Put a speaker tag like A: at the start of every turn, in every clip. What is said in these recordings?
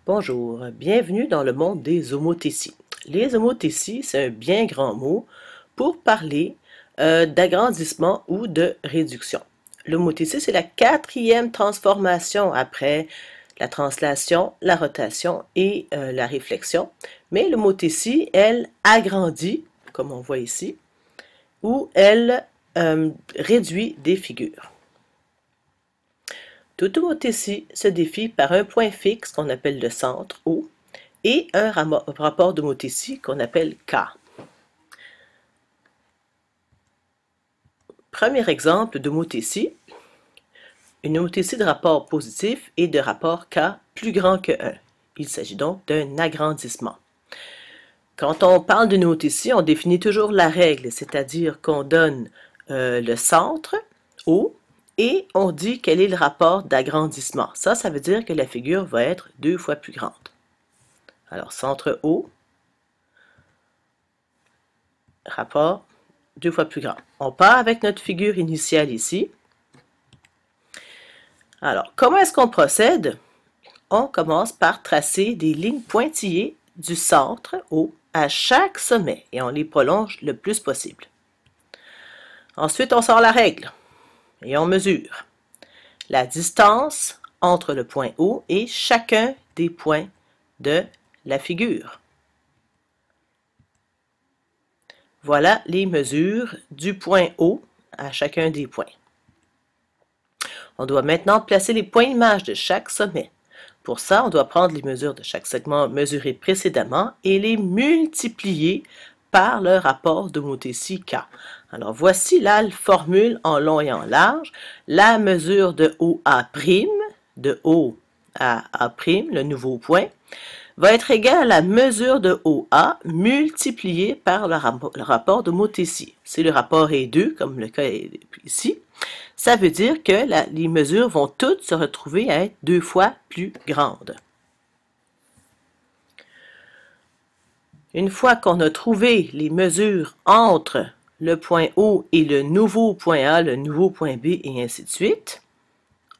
A: Bonjour, bienvenue dans le monde des homothéties. Les homothéties, c'est un bien grand mot pour parler d'agrandissement ou de réduction. L'homothétie, c'est la quatrième transformation après la translation, la rotation et la réflexion. Mais l'homothétie, elle agrandit, comme on voit ici, ou elle réduit des figures. Toute homothétie se défie par un point fixe qu'on appelle le centre O et un rapport d'homothétie qu'on appelle K. Premier exemple d'homothétie, une homothétie de rapport positif et de rapport K plus grand que 1. Il s'agit donc d'un agrandissement. Quand on parle d'une homothétie, on définit toujours la règle, c'est-à-dire qu'on donne le centre O et on dit quel est le rapport d'agrandissement. Ça veut dire que la figure va être 2 fois plus grande. Alors, centre O, rapport 2 fois plus grand. On part avec notre figure initiale ici. Alors, comment est-ce qu'on procède? On commence par tracer des lignes pointillées du centre O à chaque sommet et on les prolonge le plus possible. Ensuite, on sort la règle et on mesure la distance entre le point O et chacun des points de la figure. Voilà les mesures du point O à chacun des points. On doit maintenant placer les points images de chaque sommet. Pour ça, on doit prendre les mesures de chaque segment mesuré précédemment et les multiplier par le rapport d'homothétie K. Alors, voici la formule en long et en large. La mesure de OA', de O à A', le nouveau point, va être égale à la mesure de OA multipliée par le rapport d'homothétie. Si le rapport est 2, comme le cas est ici, ça veut dire que les mesures vont toutes se retrouver à être 2 fois plus grandes. Une fois qu'on a trouvé les mesures entre le point O et le nouveau point A, le nouveau point B, et ainsi de suite,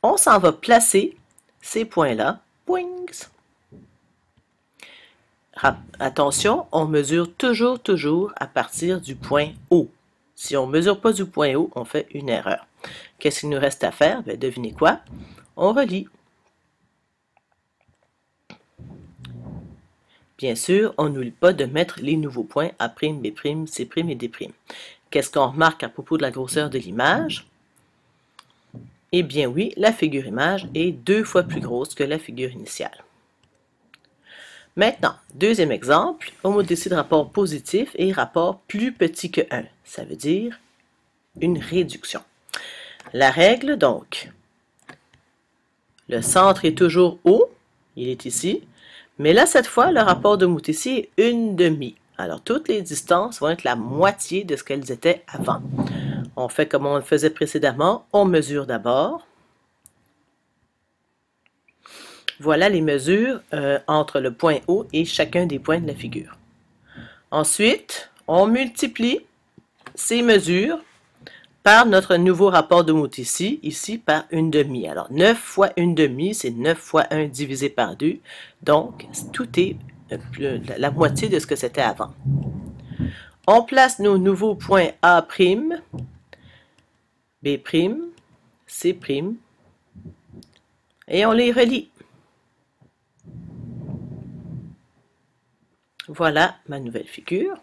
A: on s'en va placer ces points-là. Boings! Attention, on mesure toujours à partir du point O. Si on ne mesure pas du point O, on fait une erreur. Qu'est-ce qu'il nous reste à faire? Bien, devinez quoi? On relie. Bien sûr, on n'oublie pas de mettre les nouveaux points A', B', C' et D'. Qu'est-ce qu'on remarque à propos de la grosseur de l'image? Eh bien oui, la figure image est 2 fois plus grosse que la figure initiale. Maintenant, deuxième exemple, homothétie de rapport positif et rapport plus petit que 1. Ça veut dire une réduction. La règle, donc, le centre est toujours O, il est ici, mais là, cette fois, le rapport d'homothétie est 1/2. Alors, toutes les distances vont être la moitié de ce qu'elles étaient avant. On fait comme on le faisait précédemment, on mesure d'abord. Voilà les mesures entre le point O et chacun des points de la figure. Ensuite, on multiplie ces mesures par notre nouveau rapport d'homothétie, ici par 1/2. Alors, 9 fois 1/2, c'est 9 fois 1 divisé par 2. Donc, tout est la moitié de ce que c'était avant. On place nos nouveaux points A', B', C', et on les relie. Voilà ma nouvelle figure.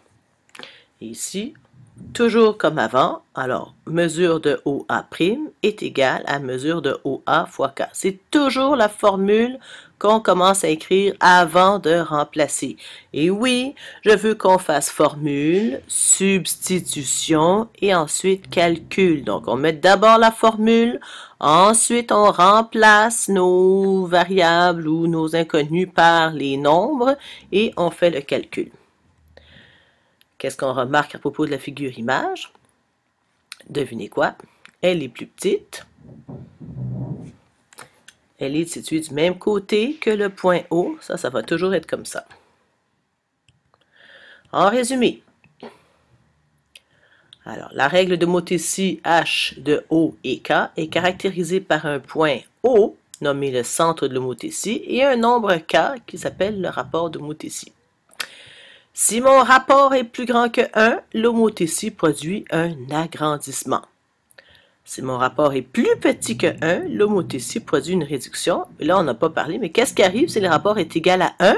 A: Et ici, toujours comme avant, alors mesure de OA' est égale à mesure de OA fois K. C'est toujours la formule qu'on commence à écrire avant de remplacer. Et oui, je veux qu'on fasse formule, substitution et ensuite calcul. Donc, on met d'abord la formule, ensuite on remplace nos variables ou nos inconnus par les nombres et on fait le calcul. Qu'est-ce qu'on remarque à propos de la figure image? Devinez quoi? Elle est plus petite. Elle est située du même côté que le point O. Ça va toujours être comme ça. En résumé, alors la règle d'homothétie H de O et K est caractérisée par un point O nommé le centre de l'homothétie, et un nombre k qui s'appelle le rapport d'homothétie. Si mon rapport est plus grand que 1, l'homothétie produit un agrandissement. Si mon rapport est plus petit que 1, l'homothétie produit une réduction. Là, on n'a pas parlé, mais qu'est-ce qui arrive si le rapport est égal à 1?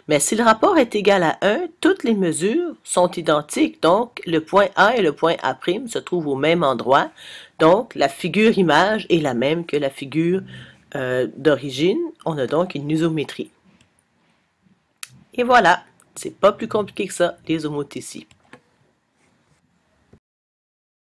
A: Mais si le rapport est égal à 1, toutes les mesures sont identiques. Donc, le point A et le point A' se trouvent au même endroit. Donc, la figure image est la même que la figure d'origine. On a donc une isométrie. Et voilà, c'est pas plus compliqué que ça, les homothéties.